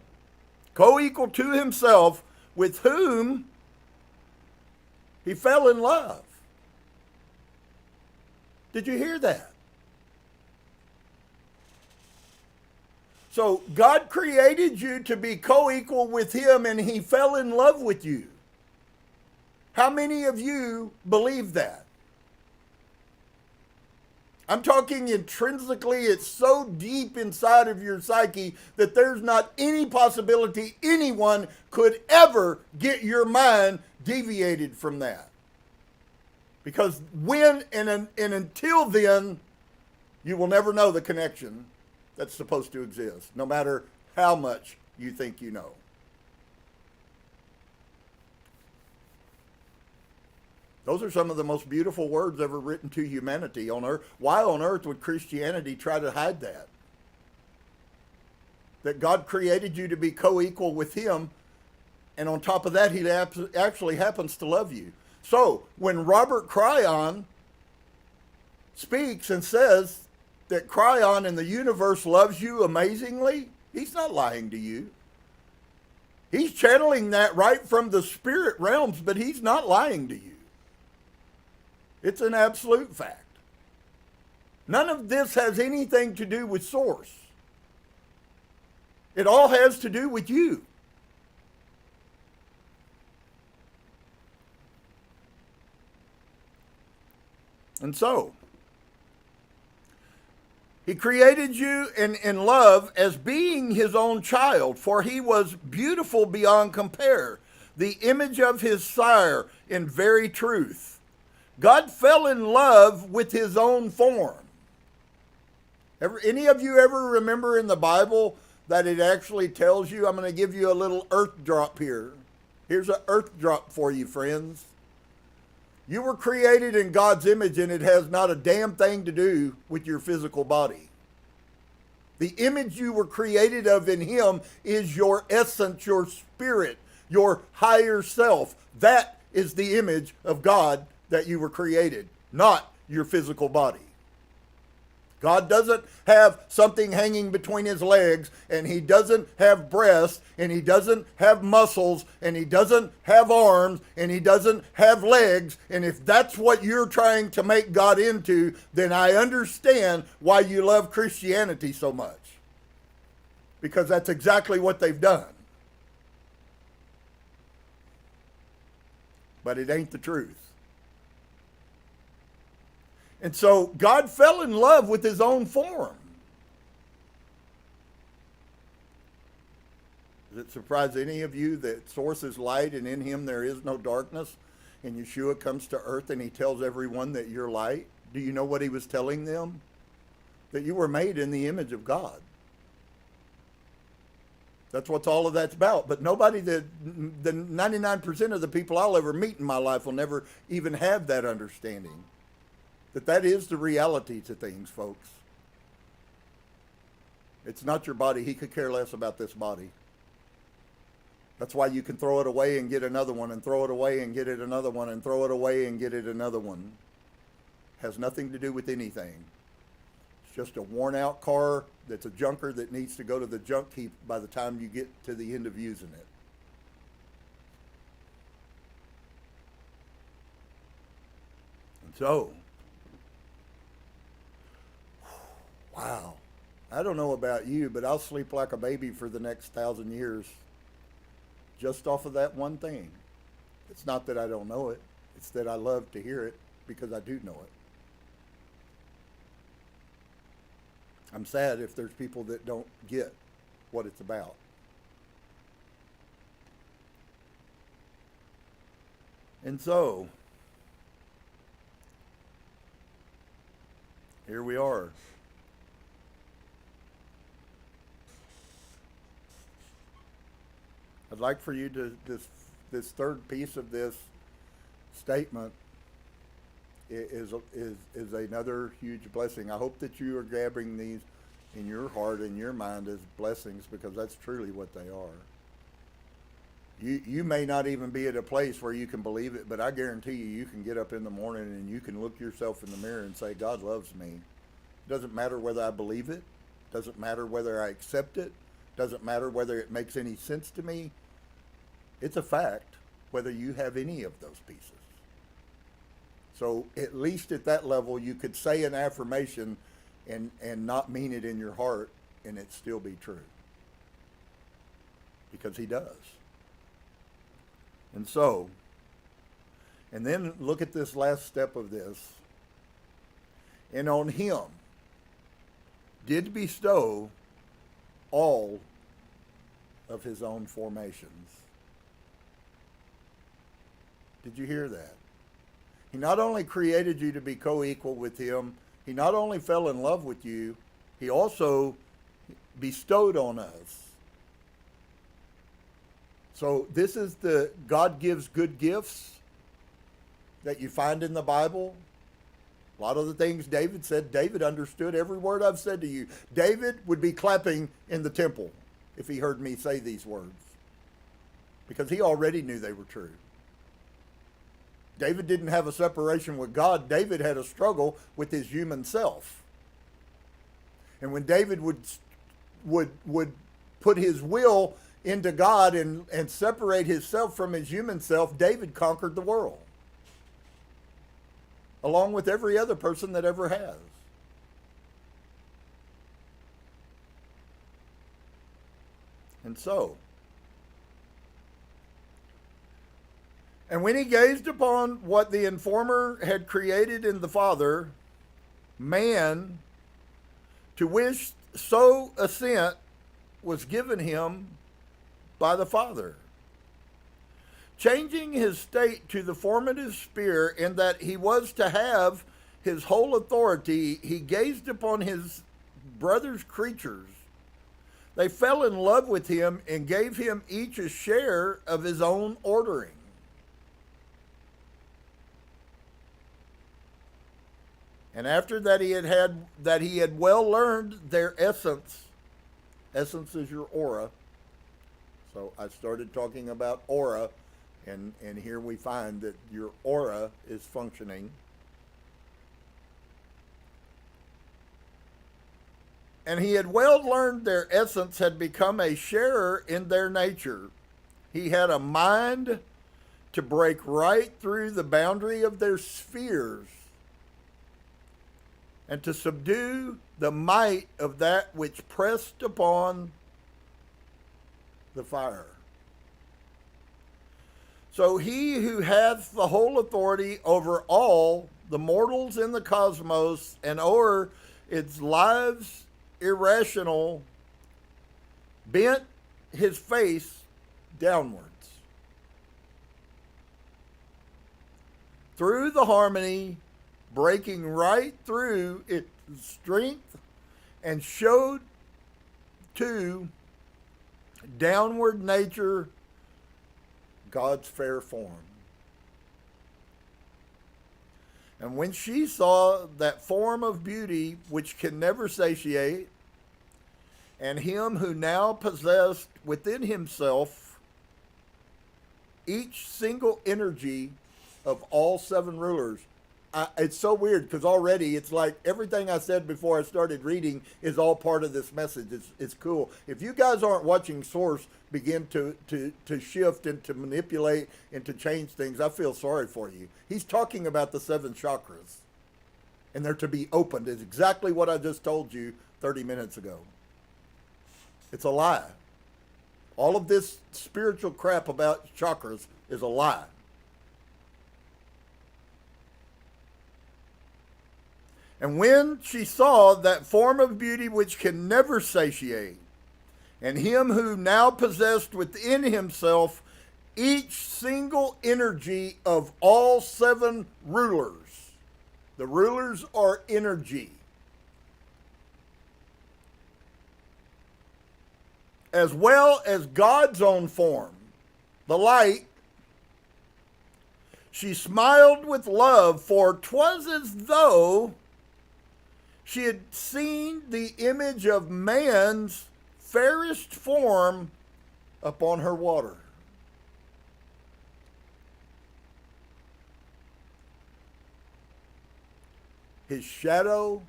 co-equal to himself, with whom he fell in love. Did you hear that? So God created you to be co-equal with him, and he fell in love with you. How many of you believe that? I'm talking intrinsically. It's so deep inside of your psyche that there's not any possibility anyone could ever get your mind deviated from that. Because when and until then, you will never know the connection that's supposed to exist, no matter how much you think you know. Those are some of the most beautiful words ever written to humanity on earth. Why on earth would Christianity try to hide that? That God created you to be co-equal with him, and on top of that, he actually happens to love you. So, when Robert Cryon speaks and says that Cryon in the universe loves you amazingly, he's not lying to you. He's channeling that right from the spirit realms, but he's not lying to you. It's an absolute fact. None of this has anything to do with source. It all has to do with you. And so, he created you in love as being his own child, for he was beautiful beyond compare, the image of his sire in very truth. God fell in love with his own form. Any of you ever remember in the Bible that it actually tells you? I'm going to give you a little earth drop here. Here's an earth drop for you, friends. You were created in God's image, and it has not a damn thing to do with your physical body. The image you were created of in him is your essence, your spirit, your higher self. That is the image of God that you were created, not your physical body. God doesn't have something hanging between his legs, and he doesn't have breasts, and he doesn't have muscles, and he doesn't have arms, and he doesn't have legs. And if that's what you're trying to make God into, then I understand why you love Christianity so much. Because that's exactly what they've done. But it ain't the truth. And so God fell in love with his own form. Does it surprise any of you that source is light and in him there is no darkness? And Yeshua comes to earth and he tells everyone that you're light. Do you know what he was telling them? That you were made in the image of God. That's what all of that's about. But nobody, the 99% of the people I'll ever meet in my life will never even have that understanding. That is the reality to things, folks. It's not your body. He could care less about this body. That's why you can throw it away and get another one, and throw it away and get it another one, and throw it away and get it another one. Has nothing to do with anything. It's just a worn out car that's a junker that needs to go to the junk heap by the time you get to the end of using it. And so, wow. I don't know about you, but I'll sleep like a baby for the next 1,000 years just off of that one thing. It's not that I don't know it. It's that I love to hear it because I do know it. I'm sad if there's people that don't get what it's about. And so, here we are. I'd like for you to, this third piece of this statement is another huge blessing. I hope that you are grabbing these in your heart and your mind as blessings, because that's truly what they are. You may not even be at a place where you can believe it, but I guarantee you can get up in the morning and you can look yourself in the mirror and say, God loves me. It doesn't matter whether I believe it. Doesn't matter whether I accept it. Doesn't matter whether it makes any sense to me. It's a fact whether you have any of those pieces. So at least at that level, you could say an affirmation and not mean it in your heart and it still be true. Because he does. And so, and then look at this last step of this. And on him did bestow all of his own formations. Did you hear that? He not only created you to be co-equal with him, he not only fell in love with you, he also bestowed on us. So this is the God gives good gifts that you find in the Bible. A lot of the things David said, David understood every word I've said to you. David would be clapping in the temple if he heard me say these words, because he already knew they were true. David didn't have a separation with God. David had a struggle with his human self. And when David would put his will into God and separate himself from his human self, David conquered the world, along with every other person that ever has. And so, and when he gazed upon what the informer had created in the Father, man, to which so assent was given him by the Father, changing his state to the formative sphere in that he was to have his whole authority, he gazed upon his brother's creatures. They fell in love with him and gave him each a share of his own ordering. And after that he had well learned their essence. Essence is your aura. So I started talking about aura, and here we find that your aura is functioning. And he had well learned their essence, had become a sharer in their nature. He had a mind to break right through the boundary of their spheres and to subdue the might of that which pressed upon the fire. So he who hath the whole authority over all the mortals in the cosmos and o'er its lives irrational, bent his face downwards. Through the harmony, breaking right through its strength, and showed to downward nature God's fair form. And when she saw that form of beauty which can never satiate, and him who now possessed within himself each single energy of all seven rulers. It's so weird because already it's like everything I said before I started reading is all part of this message. It's cool. If you guys aren't watching Source begin to shift and to manipulate and to change things, I feel sorry for you. He's talking about the seven chakras, and they're to be opened. Is exactly what I just told you 30 minutes ago. It's a lie. All of this spiritual crap about chakras is a lie. And when she saw that form of beauty which can never satiate, and him who now possessed within himself each single energy of all seven rulers. The rulers are energy. As well as God's own form, the light, she smiled with love, for 'twas as though she had seen the image of man's fairest form upon her water. His shadow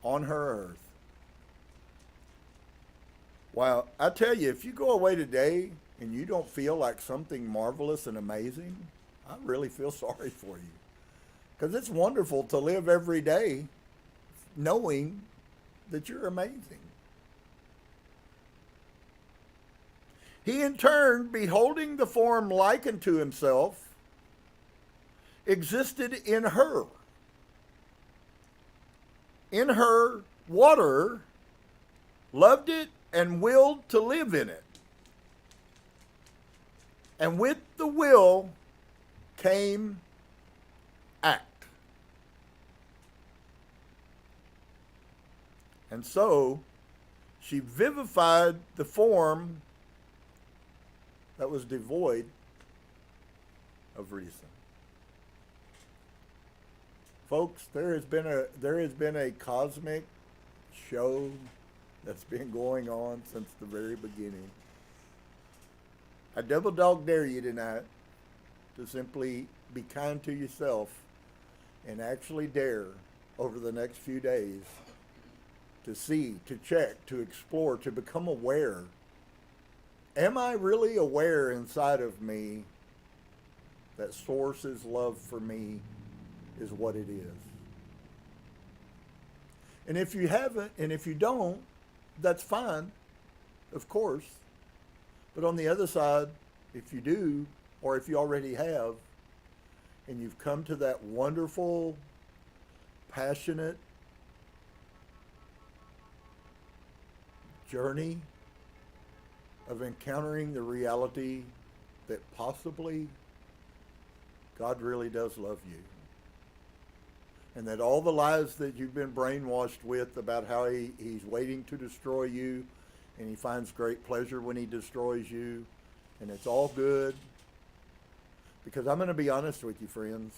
on her earth. Wow, I tell you, if you go away today and you don't feel like something marvelous and amazing, I really feel sorry for you. Because it's wonderful to live every day knowing that you're amazing. He in turn, beholding the form likened to himself, existed in her. In her water, loved it, and willed to live in it. And with the will came act. And so she vivified the form that was devoid of reason. Folks, there has been a cosmic show that's been going on since the very beginning. I double dog dare you tonight to simply be kind to yourself and actually dare over the next few days to see, to check, to explore, to become aware. Am I really aware inside of me that Source's love for me is what it is? And if you haven't, and if you don't, that's fine, of course. But on the other side, if you do, or if you already have, and you've come to that wonderful, passionate journey of encountering the reality that possibly God really does love you. And that all the lies that you've been brainwashed with about how he's waiting to destroy you, and he finds great pleasure when he destroys you, and it's all good. Because I'm going to be honest with you, friends,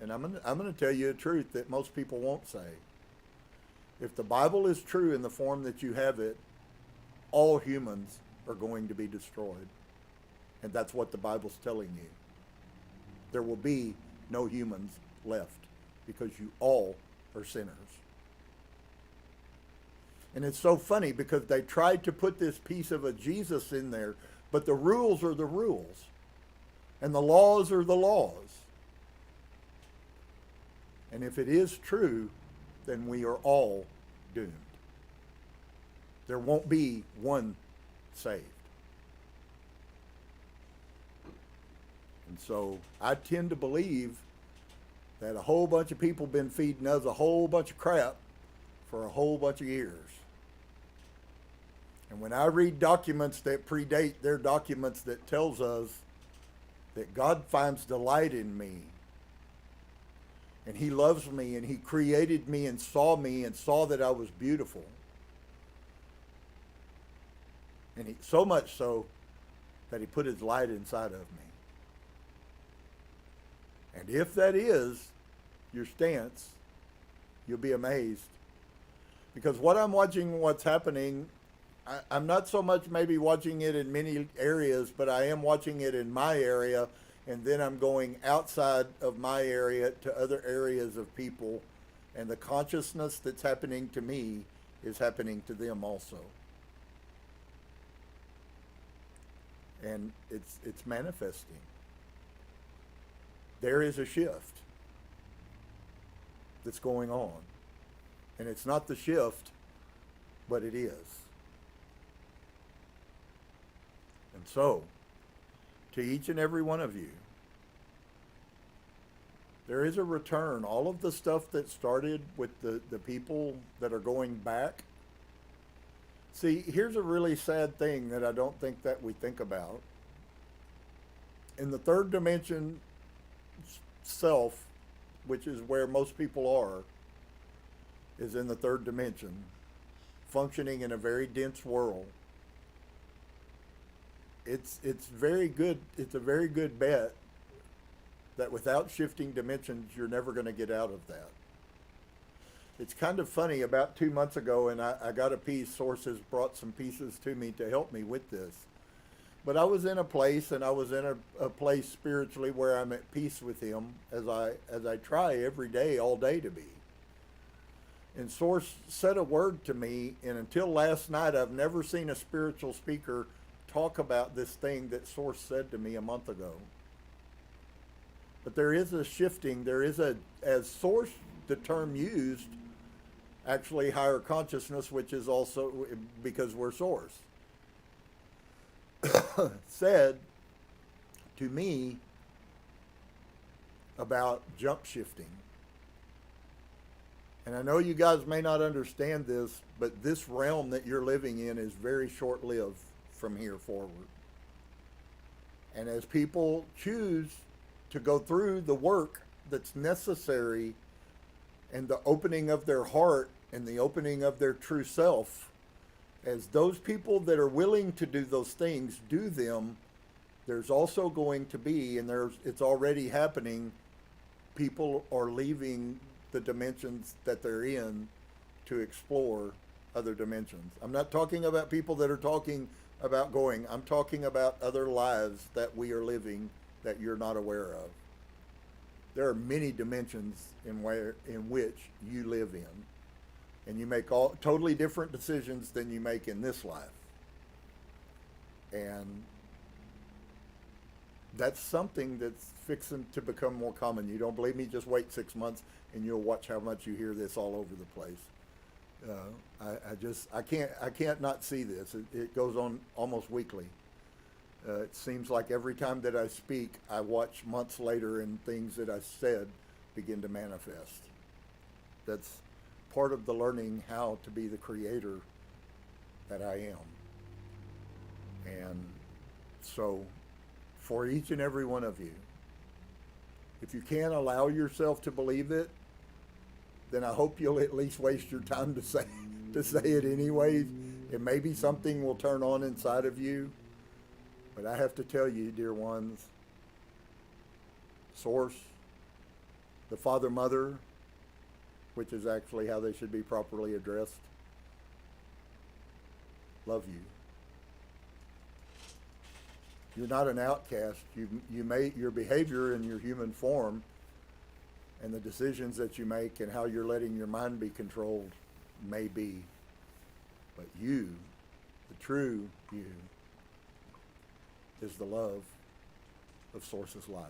and I'm going to tell you a truth that most people won't say. If the Bible is true in the form that you have it, all humans are going to be destroyed. And that's what the Bible's telling you. There will be no humans left because you all are sinners. And it's so funny because they tried to put this piece of a Jesus in there, but the rules are the rules. And the laws are the laws. And if it is true, then we are all doomed. There won't be one saved. And so I tend to believe that a whole bunch of people been feeding us a whole bunch of crap for a whole bunch of years. And when I read documents that predate their documents that tells us that God finds delight in me, and he loves me, and he created me and saw that I was beautiful. And he, so much so that he put his light inside of me. And if that is your stance, you'll be amazed. Because what I'm watching, what's happening, I'm not so much maybe watching it in many areas, but I am watching it in my area, and then I'm going outside of my area to other areas of people, and the consciousness that's happening to me is happening to them also. And it's manifesting. There is a shift that's going on. And it's not the shift, but it is. And so, to each and every one of you, there is a return. All of the stuff that started with the people that are going back. See, here's a really sad thing that I don't think that we think about. In the third dimension, self, which is where most people are, is in the third dimension, functioning in a very dense world. It's very good. It's a very good bet that without shifting dimensions, you're never going to get out of that. It's kind of funny, about 2 months ago, and I got a piece, sources brought some pieces to me to help me with this. But I was in a place, and I was in a place spiritually where I'm at peace with him, as I try every day, all day to be. And Source said a word to me, and until last night, I've never seen a spiritual speaker talk about this thing that Source said to me a month ago. But there is a shifting, there is as Source, the term used, actually higher consciousness, which is also because we're Source, said to me about jump shifting. And I know you guys may not understand this, but this realm that you're living in is very short-lived from here forward. And as people choose to go through the work that's necessary, and the opening of their heart and the opening of their true self, as those people that are willing to do those things do them, there's also going to be, and it's already happening, people are leaving the dimensions that they're in to explore other dimensions. I'm not talking about people that are talking about going. I'm talking about other lives that we are living that you're not aware of. There are many dimensions in which you live in, and you make all totally different decisions than you make in this life. And that's something that's fixing to become more common. You don't believe me? Just wait 6 months and you'll watch how much you hear this all over the place. I can't not see this. It goes on almost weekly. It seems like every time that I speak, I watch months later and things that I said begin to manifest. That's part of the learning how to be the creator that I am. And so, for each and every one of you, if you can't allow yourself to believe it, then I hope you'll at least waste your time to say it anyways. And maybe something will turn on inside of you. But I have to tell you, dear ones, Source, the Father, Mother, which is actually how they should be properly addressed, love you. You're not an outcast. You may, your behavior in your human form and the decisions that you make and how you're letting your mind be controlled may be. But you, the true you, is the love of Source's life.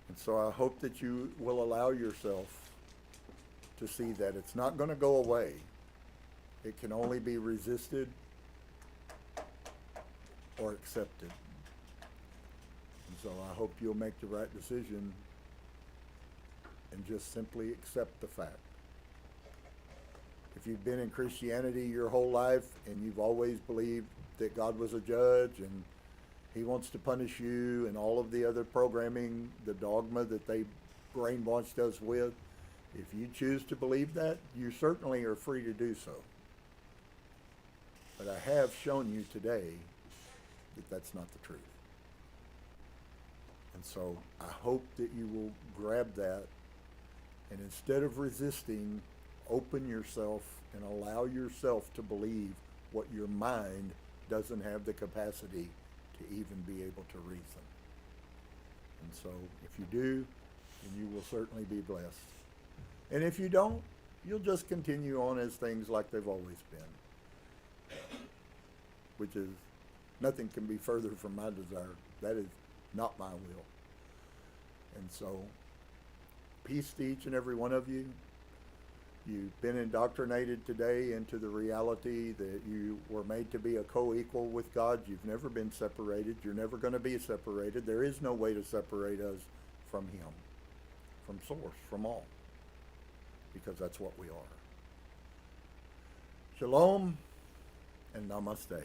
And so I hope that you will allow yourself to see that it's not going to go away. It can only be resisted or accepted. And so I hope you'll make the right decision and just simply accept the fact. If you've been in Christianity your whole life and you've always believed that God was a judge and he wants to punish you and all of the other programming, the dogma that they brainwashed us with, if you choose to believe that, you certainly are free to do so. But I have shown you today that that's not the truth. And so I hope that you will grab that and instead of resisting, open yourself and allow yourself to believe what your mind doesn't have the capacity to even be able to reason. And so if you do, then you will certainly be blessed. And if you don't, you'll just continue on as things like they've always been, which is nothing can be further from my desire. That is not my will. And so peace to each and every one of you. You've been indoctrinated today into the reality that you were made to be a co-equal with God. You've never been separated. You're never going to be separated. There is no way to separate us from Him, from Source, from all, because that's what we are. Shalom and namaste.